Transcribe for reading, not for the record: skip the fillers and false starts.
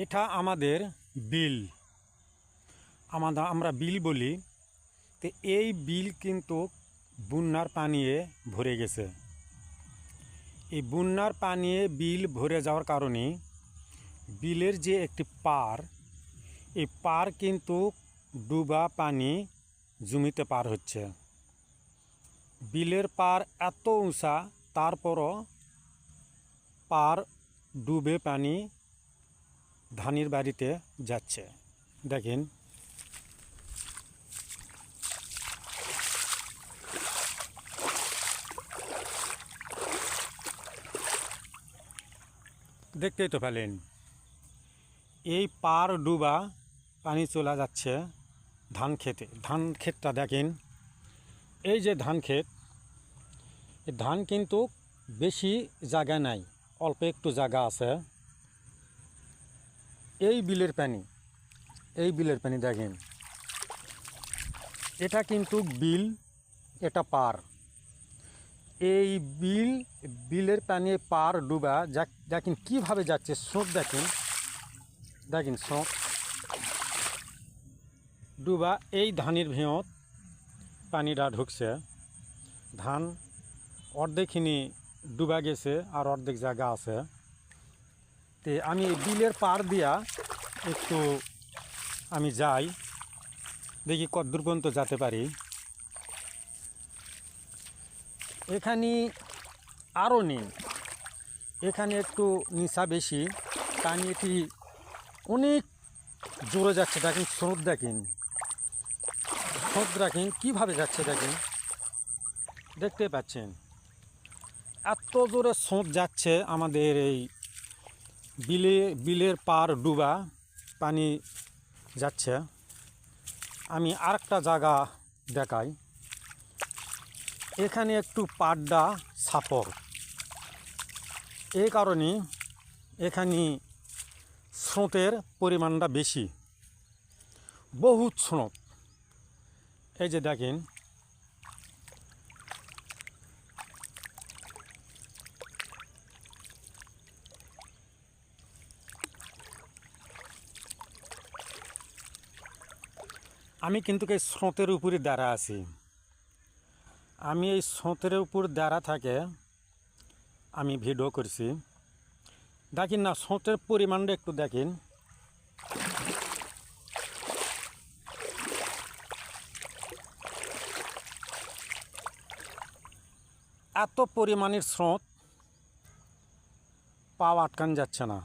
এটা আমাদের বিল। আমরা বিল বলি। তো এই বিল কিন্তু বন্যার পানিয়ে ভরে গেছে। এই বন্যার পানিয়ে বিল ভরে যাওয়ার কারণে বিলের যে একটি পার, এই পার কিন্তু ডুবা পানি জমিতে পার হচ্ছে। বিলের পার এত উঁচা, তারপরও পার ডুবে পানি ধানের বাড়িতে যাচ্ছে। দেখেন, দেখতেই তো পেলেন, এই পার ডুবা পানি চলে যাচ্ছে ধান খেতে। ধান ক্ষেতটা দেখেন, এই যে ধান ক্ষেত, এই ধান কিন্তু বেশি জায়গা নাই, অল্প একটু জায়গা আছে। এই বিলের পানি দেখেন, এটা কিন্তু বিল, এটা পার। এই বিলের পানি পার ডুবা দেখেন কীভাবে যাচ্ছে। স্রোত দেখেন স্রোত ডুবা এই ধানের ভেঁয়ত পানিটা ঢুকছে। ধান অর্ধেকখানি ডুবা গেছে, আর অর্ধেক জায়গা আছে। তে আমি বিলের পার দিয়া একটু আমি যাই, দেখি কতদূর পর্যন্ত যেতে পারি। এখানে আরও নেই, এখানে একটু নিচা বেশি, পানি এটি অনেক জোরে যাচ্ছে। দেখেন স্রোত, দেখেন কীভাবে যাচ্ছে। দেখতে পাচ্ছেন এত জোরে স্রোত যাচ্ছে আমাদের এই বিলের পার ডুবা পানি যাচ্ছে। আমি আরেকটা জায়গা দেখাই। এখানে একটু পাড্ডা সাপর, এই কারণে এখানে স্রোতের পরিমাণটা বেশি, বহুত স্রোত। এই যে দেখেন, আমি কিন্তু এই স্রোতের উপরে দাঁড়া আছি। আমি এই স্রোতের উপর দাঁড়া থাকে আমি ভিডিও করছি। দেখেন না, স্রোতের পরিমাণটা একটু দেখেন। এত পরিমাণের স্রোত, পা আটকান যাচ্ছে না।